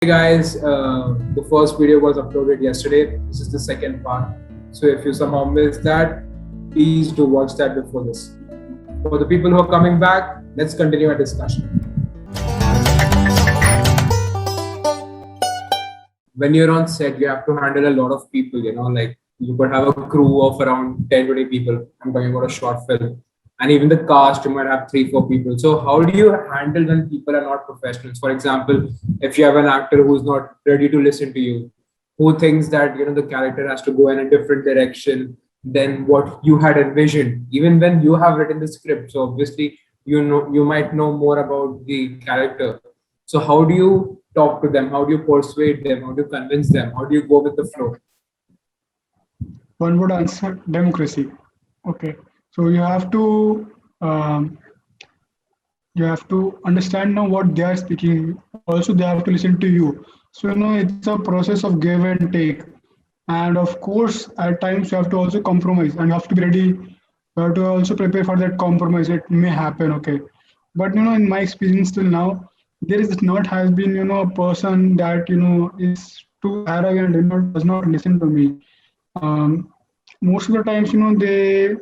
Hey guys, the first video was uploaded yesterday. This is the second part. So if you somehow missed that, please do watch that before this. For the people who are coming back, let's continue our discussion. When you're on set, you have to handle a lot of people, like you could have a crew of around 10, 20 people. I'm talking about a short film. And even the cast, you might have three, four people. So how do you handle when people are not professionals? For example, if you have an actor who's not ready to listen to you, who thinks that the character has to go in a different direction than what you had envisioned, even when you have written the script. So obviously, you might know more about the character. So how do you talk to them? How do you persuade them? How do you convince them? How do you go with the flow? One would answer democracy. Okay, so um, you have to understand now what they are speaking. Also, they have to listen to you. So it's a process of give and take. And of course, at times you have to also compromise, and you have to be ready. You have to also prepare for that compromise. It may happen. Okay, but in my experience till now, there is not has been a person that is too arrogant and does not listen to me. um, Most of the times, they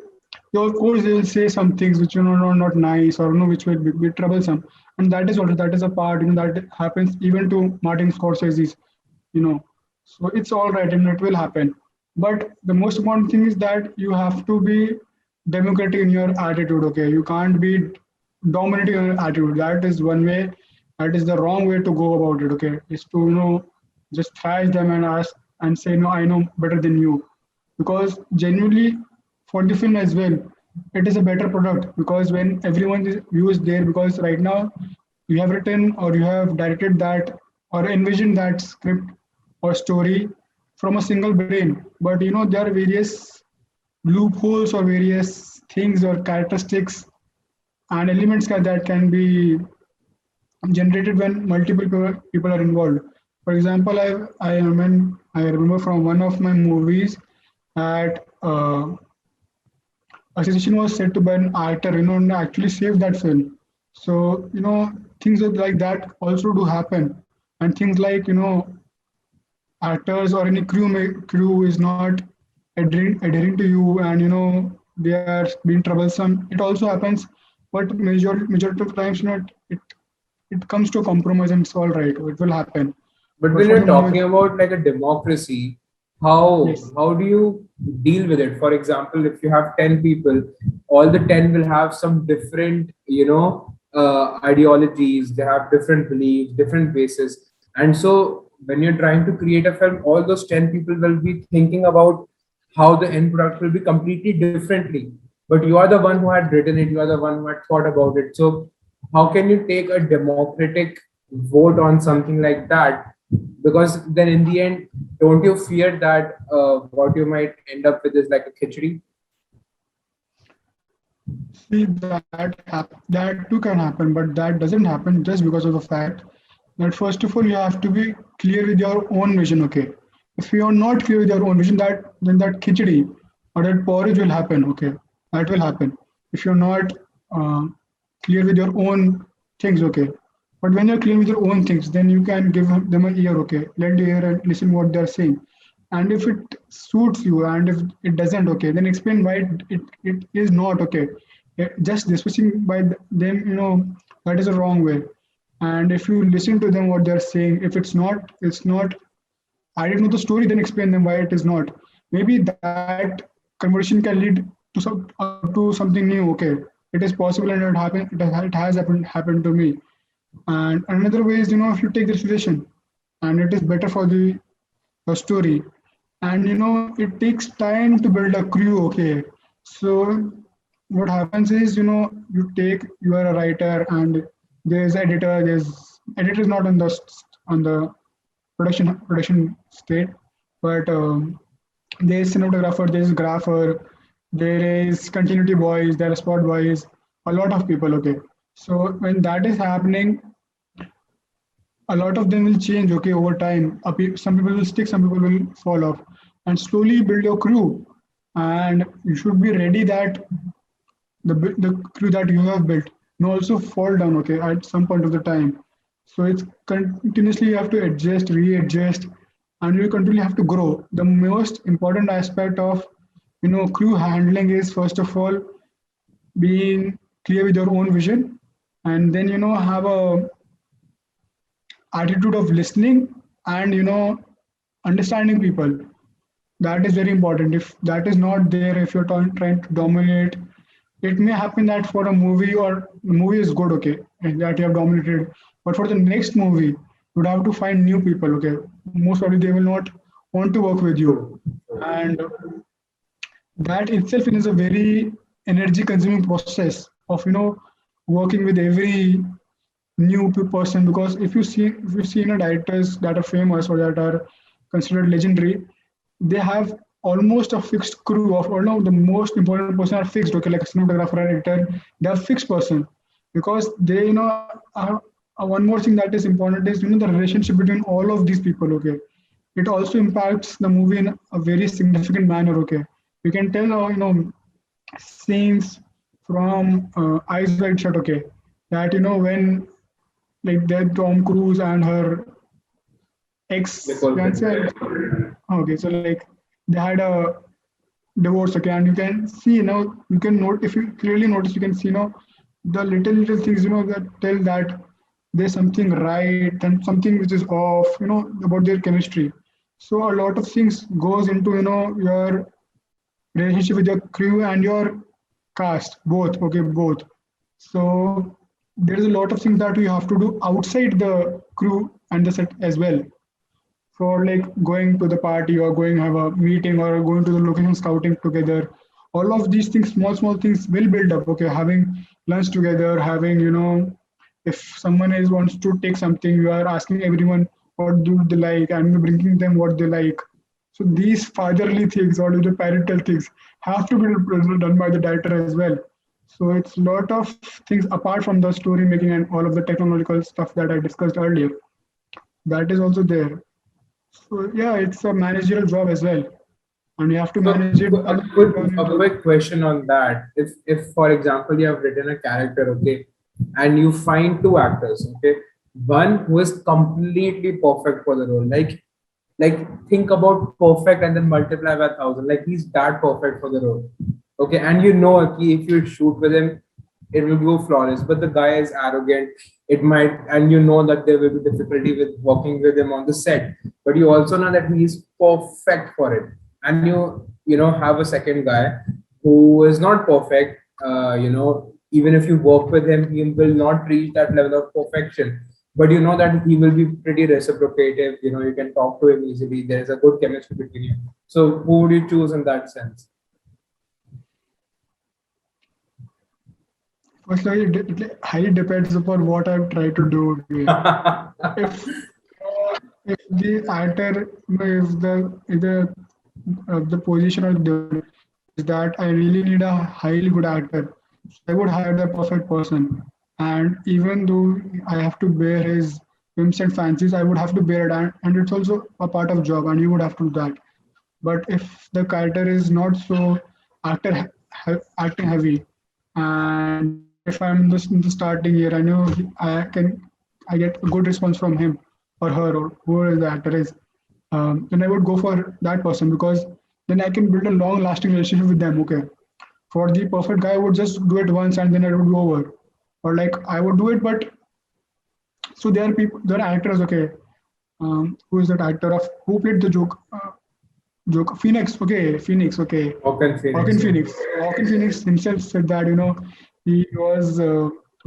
of course they will say some things which are not nice, or which will be troublesome, and that is a part that happens even to Martin Scorsese's, you know. So it's all right and it will happen. But the most important thing is that you have to be democratic in your attitude. Okay, you can't be dominating in your attitude. That is one way. That is the wrong way to go about it. Okay, is to just thrash them and ask and say no, I know better than you, because genuinely for the film as well, it is a better product, because when everyone is view is there, because right now you have written or you have directed that or envisioned that script or story from a single brain, but there are various loopholes or various things or characteristics and elements that can be generated when multiple people are involved. For example, I remember from one of my movies that assassination was said to be an actor, and actually saved that film. So things like that also do happen, and things like actors or any crew is not adhering to you, and they are being troublesome. It also happens, but majority of times it comes to a compromise and it's all right. It will happen. But But when for the you're moment, talking about like a democracy, yes. how do you deal with it? For example, if you have 10 people, all the 10 will have some different, ideologies, they have different beliefs, different bases. And so when you're trying to create a film, all those 10 people will be thinking about how the end product will be completely differently. But you are the one who had written it, you are the one who had thought about it. So how can you take a democratic vote on something like that? Because then in the end, don't you fear that what you might end up with is like a khichdi? See, that too can happen, but that doesn't happen just because of the fact that first of all you have to be clear with your own vision. Okay, if you are not clear with your own vision, that khichdi or that porridge will happen. Okay, that will happen if you're not uh, clear with your own things. Okay, but when you're clear with your own things, then you can give them an ear. Okay, let the ear and listen what they're saying. And if it suits you, and if it doesn't, okay, then explain why it is not okay. Just dismissing by them, that is a wrong way. And if you listen to them what they're saying, if it's not I didn't know the story, then explain them why it is not. Maybe that conversation can lead to something new. Okay, it is possible, and it has happened to me. And another way is, if you take the suggestion and it is better for the story, and it takes time to build a crew. Okay, so what happens is, you are a writer, and there's editor is not on the production state, but there is cinematographer, there is grapher, there is continuity boys, there are spot boys, a lot of people. Okay, so when that is happening, a lot of them will change. Okay, over time, some people will stick, some people will fall off, and slowly build your crew. And you should be ready that the crew that you have built will also fall down. Okay, at some point of the time. So it's continuously you have to adjust, readjust, and you continually have to grow. The most important aspect of crew handling is first of all being clear with your own vision, and then have a attitude of listening and understanding people. That is very important. If that is not there, if you're trying to dominate, it may happen that for a movie or the movie is good, okay, and that you have dominated, but for the next movie you would have to find new people, okay. Most probably they will not want to work with you, and that itself is a very energy consuming process of working with every new person. Because if you see directors that are famous or that are considered legendary, they have almost a fixed crew of, or no, the most important person are fixed, okay, like a cinematographer and editor, they are fixed person. Because they one more thing that is important is the relationship between all of these people, okay. It also impacts the movie in a very significant manner, okay. You can tell scenes from Eyes Wide Shut, okay, that when like that Tom Cruise and her ex Nicole fiance. Kidman. Okay, so like they had a divorce, okay, and you can see you can note, if you clearly notice, you can see the little things that tell that there's something right and something which is off, about their chemistry. So a lot of things goes into your relationship with your crew and your cast, both, okay, both. So there is a lot of things that you have to do outside the crew and the set as well, for like going to the party or going have a meeting or going to the location scouting together. All of these things, small things will build up, okay. Having lunch together, having if someone is wants to take something, you are asking everyone what do they like and you're bringing them what they like. So these fatherly things or the parental things have to be done by the director as well. So it's a lot of things apart from the story making and all of the technological stuff that I discussed earlier. That is also there. So yeah, it's a managerial job as well, and you have to So manage it a and turn a into. quick question on that. If for example you have written a character, okay, and you find two actors, okay, one who is completely perfect for the role, like think about perfect and then multiply by 1,000. Like he's that perfect for the role, okay, and okay, if you shoot with him, it will go flawless. But the guy is arrogant. It might, and that there will be difficulty with working with him on the set. But you also know that he is perfect for it, and you have a second guy who is not perfect. Even if you work with him, he will not reach that level of perfection. But you know that he will be pretty reciprocative. You can talk to him easily. There is a good chemistry between you. So who would you choose in that sense? Firstly, it highly depends upon what I'm trying to do. Okay. If the actor, if the position or the is that I really need a highly good actor, so I would hire the perfect person. And even though I have to bear his whims and fancies, I would have to bear it, and it's also a part of job, and you would have to do that. But if the character is not so acting heavy, and if I'm just in the starting year, I know I get a good response from him or her or whoever the actor is, then I would go for that person, because then I can build a long lasting relationship with them. Okay. For the perfect guy, I would just do it once and then it would go over. Or like I would do it, but so there are people, there are actors. Okay. Who is that actor of who played the joke? Phoenix. Okay. Phoenix. Okay. Joaquin Joaquin Phoenix, yeah. Phoenix. Joaquin Phoenix himself said that he was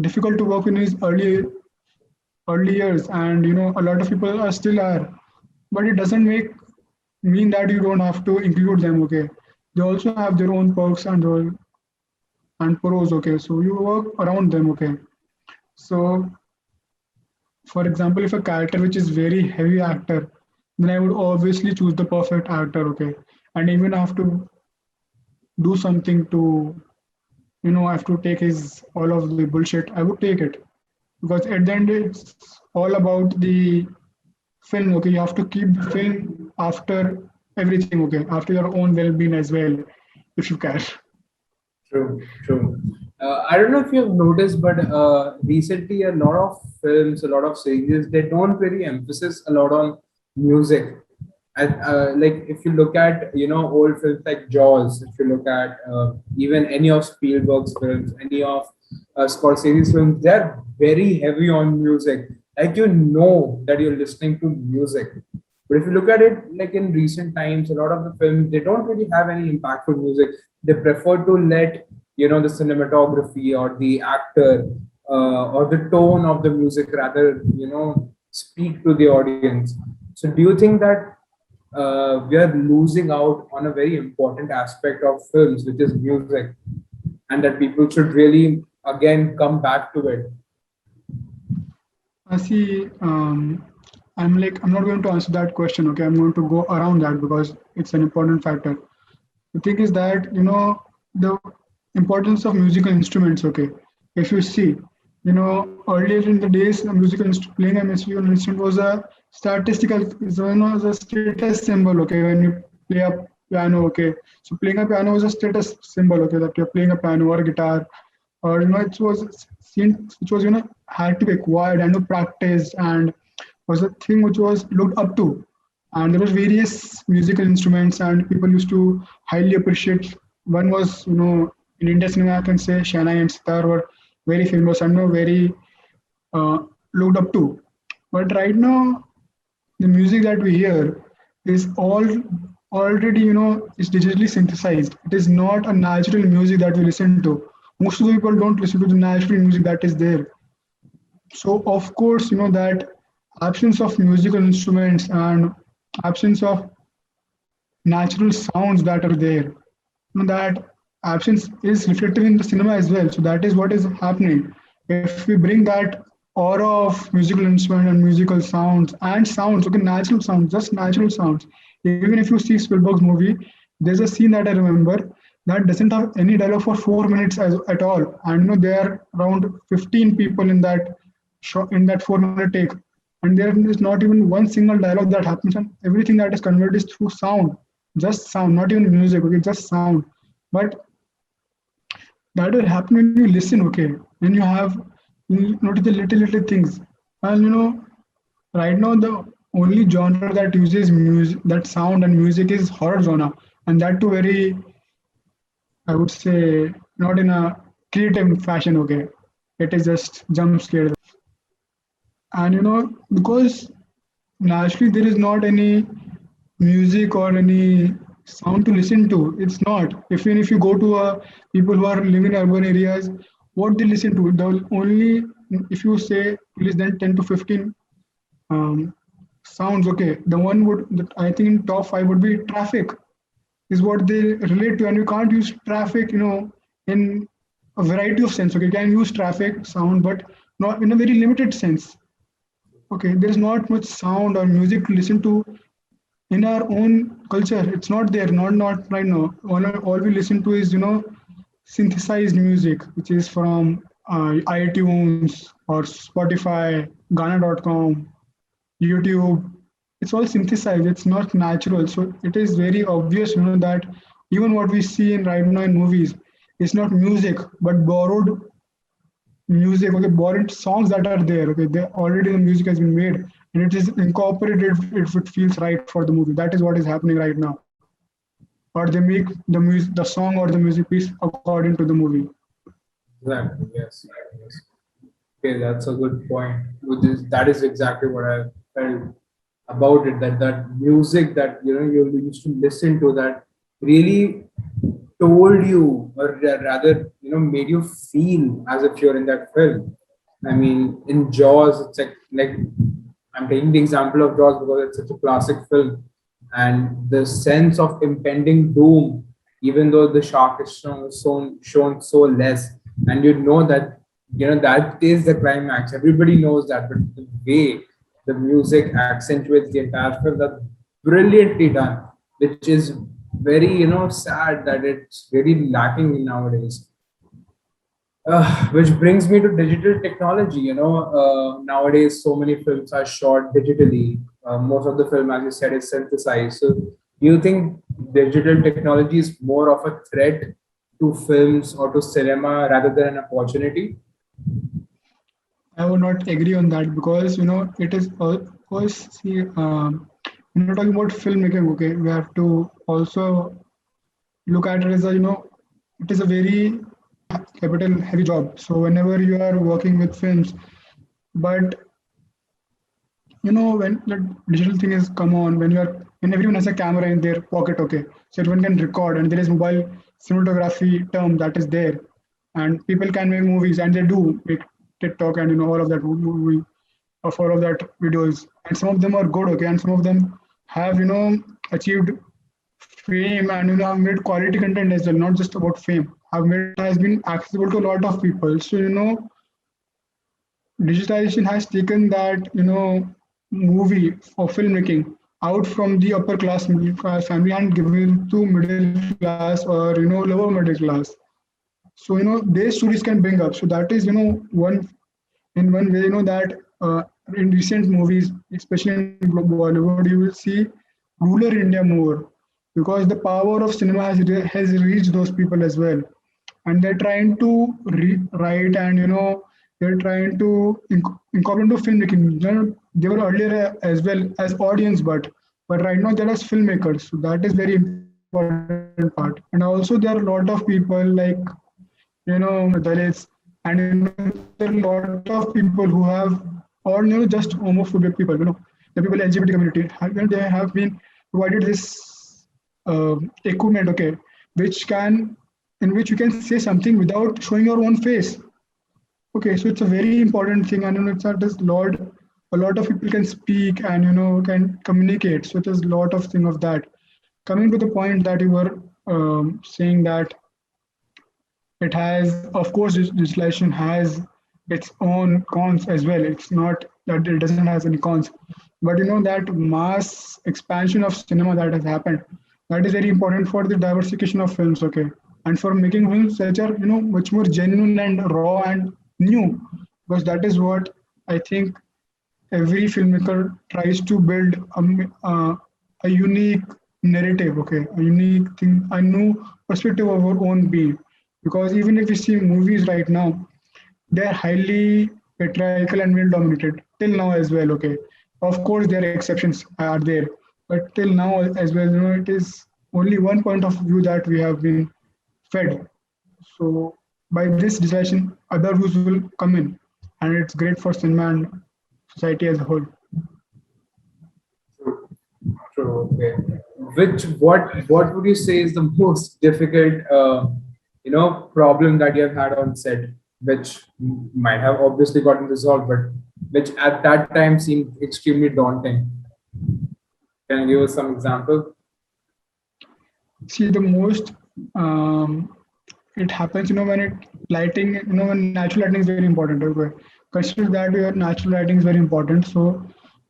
difficult to work in his early years, and a lot of people are still are, but it doesn't mean that you don't have to include them. Okay, they also have their own perks and all and pros. Okay, so you work around them. Okay, so for example, if a character which is very heavy actor, then I would obviously choose the perfect actor. Okay, and even have to do something to I have to take his all of the bullshit. I would take it, because at the end it's all about the film. Okay, you have to keep the film after everything. Okay, after your own well-being as well, if you can. True, true. I don't know if you've noticed, but recently a lot of films, a lot of series, they don't really emphasize a lot on music. And like if you look at old films like Jaws, if you look at even any of Spielberg's films, any of Scorsese's films, they're very heavy on music. Like you know that you're listening to music. But if you look at it, like in recent times, a lot of the films they don't really have any impactful music. They prefer to let the cinematography or the actor or the tone of the music rather speak to the audience. So do you think that we are losing out on a very important aspect of films, which is music, and that people should really again come back to it? I see. I'm not going to answer that question. Okay, I'm going to go around that because it's an important factor. The thing is that the importance of musical instruments. Okay, if you see, earlier in the days, playing a musical instrument was a statistical, was a status symbol. Okay, when you play a piano. Okay, so playing a piano was a status symbol. Okay, that you're playing a piano or a guitar, or it was seen, which was had to be acquired and practiced, and was a thing which was looked up to. And there was various musical instruments, and people used to highly appreciate. One was in Indian cinema, I can say Shana and Sitar were very famous and very uh, looked up to. But right now, the music that we hear is all already is digitally synthesized. It is not a natural music that we listen to. Most of the people don't listen to the natural music that is there. So of course, that absence of musical instruments and absence of natural sounds that are there, that absence is reflected in the cinema as well. So that is what is happening. If we bring that aura of musical instrument and musical sounds and sounds, okay, natural sounds, just natural sounds. Even if you see Spielberg's movie, there's a scene that I remember that doesn't have any dialogue for 4 minutes at all, and there are around 15 people in that shot in that 4 minute take, and there is not even one single dialogue that happens, and everything that is converted is through sound, just sound, not even music, okay, just sound. But that will happen when you listen, okay, when you notice the little things. And right now the only genre that uses music, that sound and music, is horror genre, and that too very, I would say, not in a creative fashion, okay. It is just jump scare. And because naturally there is not any music or any sound to listen to. It's not. Even if you go to people who are living in urban areas, what they listen to, the only, if you say less than 10 to 15 um, sounds, okay, the one would that I think in top five would be traffic, is what they relate to. And you can't use traffic, in a variety of sense. Okay, you can use traffic sound, but not in a very limited sense. Okay, there is not much sound or music to listen to in our own culture. It's not there, not right now. All we listen to is synthesized music, which is from iTunes or Spotify, Ghana.com, YouTube. It's all synthesized. It's not natural. So it is very obvious, that even what we see in right now in movies is not music, but borrowed music. Okay, borrowed songs that are there. Okay, they already the music has been made and it is incorporated if it feels right for the movie. That is what is happening right now. Or they make the song or the music piece according to the movie. Exactly. Yes. Yes. Okay, that's a good point. Which is that is exactly what I felt about it. That music that you used to listen to, that really told you, or rather made you feel as if you're in that film. I mean, in Jaws, it's like I'm taking the example of Jaws because it's such a classic film, and the sense of impending doom, even though the shark is shown so less, and that that is the climax. Everybody knows that, but the way the music accentuates the entire film, that's brilliantly done, which is very sad that it's very lacking nowadays. Which brings me to digital technology. Nowadays so many films are shot digitally. Most of the film, as you said, is synthesized. So do you think digital technology is more of a threat to films or to cinema rather than an opportunity? I would not agree on that because it is of course see when you're talking about filmmaking, okay, we have to also look at it as a it is a very capital heavy job. So whenever you are working with films, but when the digital thing is come on, when everyone has a camera in their pocket, okay, so everyone can record, and there is mobile cinematography term that is there, and people can make movies, and they do make TikTok and all of that movie of all of that videos, and some of them are good, okay, and some of them have achieved fame and have made quality content as well, not just about fame. Have made it has been accessible to a lot of people. So digitalization has taken that movie or filmmaking out from the upper class middle class family and given it to middle class or lower middle class. So their stories can bring up. So that is one in one way that in recent movies, especially in Bollywood, you will see rural India more because the power of cinema has reached those people as well, and they're trying to rewrite and they're trying to incorporate into filmmaking. They were earlier as well as audience, but right now they're as filmmakers. So that is very important part. And also there are a lot of people like Dalits, and there are a lot of people who have, or just homophobic people. The people LGBT community. They have been provided this equipment, okay, which can in which you can say something without showing your own face. Okay, so it's a very important thing, and it's not just a lot of people can speak and can communicate. So there's a lot of thing of that. Coming to the point that you were saying that it has, of course, digitalization has its own cons as well. It's not that it doesn't have any cons, but that mass expansion of cinema that has happened, that is very important for the diversification of films, okay, and for making films which are much more genuine and raw and new, because that is what I think every filmmaker tries to build a unique narrative, okay, a unique thing, a new perspective of our own being. Because even if we see movies right now, they're highly patriarchal and male dominated till now as well, okay. Of course, there are exceptions are there, but till now as well, it is only one point of view that we have been fed. So by this decision, other views will come in, and it's great for cinema and society as a whole. True. True. Okay. What would you say is the most difficult problem that you have had on set, which might have obviously gotten resolved, but which at that time seemed extremely daunting? Can you give us some example? See, the most it happens, when lighting, when natural lighting is very important. Okay, consider that your natural lighting is very important. So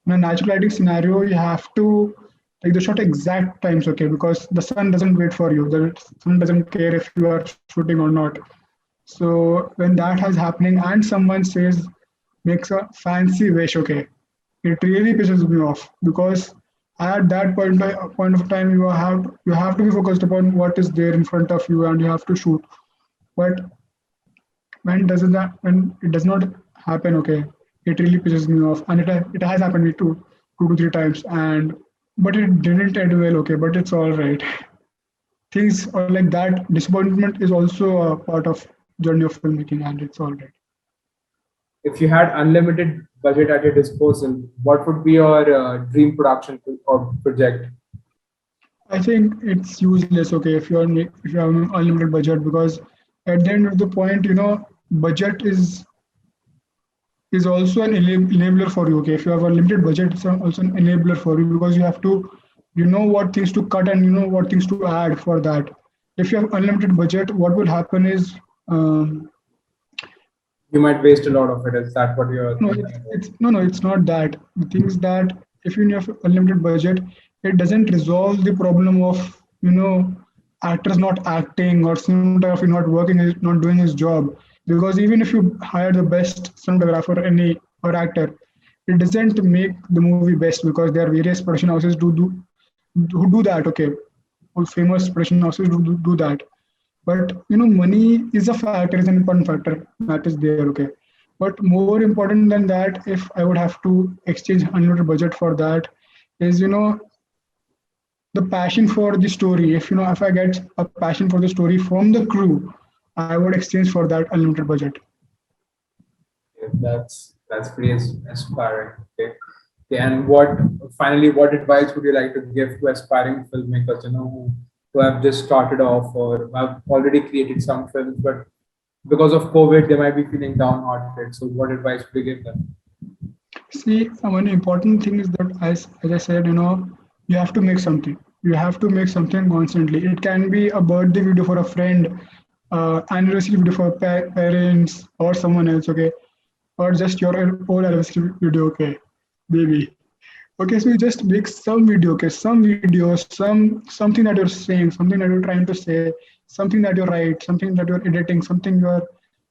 in a natural lighting scenario, you have to take the shot exact times, okay, because the sun doesn't wait for you. The sun doesn't care if you are shooting or not. So when that has happening and someone says makes a fancy wish, okay, it really pisses me off because at that point of time you have to be focused upon what is there in front of you and you have to shoot. But when it does not happen, okay, it really pisses me off, and it has happened me too, 2 to 3 times, and but it didn't end well, okay, but it's all right. Things are like that. Disappointment is also a part of journey of filmmaking, and it's all right. If you had unlimited budget at your disposal, what would be your dream production or project? I think it's useless, okay, if you have an unlimited budget, because at the end of the point, budget is also an enabler for you. Okay, if you have a limited budget, it's also an enabler for you because you have to, what things to cut and what things to add for that. If you have unlimited budget, what will happen is, You might waste a lot of it. Is that what you're no, thinking about? it's not that. The thing is that if you have unlimited budget, it doesn't resolve the problem of actors not acting or cinematography not working, not doing his job. Because even if you hire the best cinematographer, any or actor, it doesn't make the movie best because there are various production houses who do that. Okay, all famous production houses do that. But money is a factor, is an important factor that is there. Okay, but more important than that, if I would have to exchange unlimited budget for that, is the passion for the story. If I get a passion for the story from the crew, I would exchange for that unlimited budget. Okay, that's pretty inspiring. Okay. Okay, and what advice would you like to give to aspiring filmmakers, who have just started off or have already created some films, but because of COVID, they might be feeling downhearted. So, what advice would you give them? See, one important thing is that, as I said, you have to make something. You have to make something constantly. It can be a birthday video for a friend, anniversary video for parents or someone else, okay, or just your own anniversary video, okay, baby. Okay, so you just make some video, okay, some videos, something that you're saying, something that you're trying to say, something that you write, something that you're editing, something you're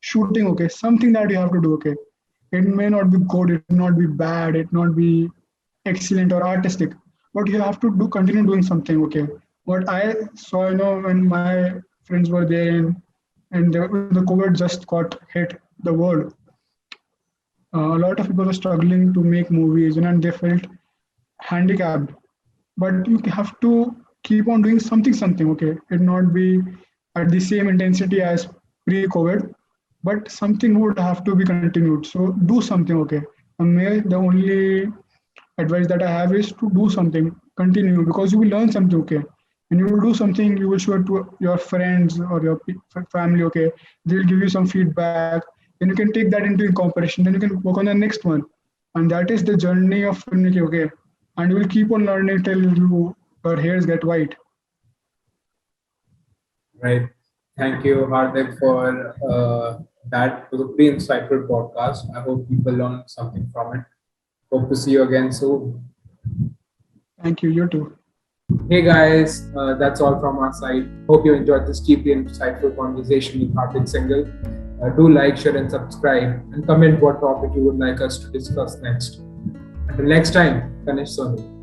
shooting, okay, something that you have to do, okay. It may not be good, it not be bad, it not be excellent or artistic, but you have to do continue doing something, okay. What I saw, when my friends were there and the COVID just got hit the world, a lot of people were struggling to make movies, and they felt handicapped, but you have to keep on doing something, okay. It not be at the same intensity as pre-COVID, but something would have to be continued, so do something, okay. And the only advice that I have is to do something, continue, because you will learn something, okay. And you will do something, you will show it to your friends or your family, okay. They will give you some feedback, then you can take that into incorporation, then you can work on the next one. And that is the journey of filmmaking, okay. And you will keep on learning till your hairs get white. Right. Thank you, Hardik, for that. It was a pretty insightful podcast. I hope people learn something from it. Hope to see you again soon. Thank you, you too. Hey guys, that's all from our side. Hope you enjoyed this deeply insightful conversation with Hardik Singhal. Do like, share, and subscribe, and comment what topic you would like us to discuss next. Until next time, Kanish Soni.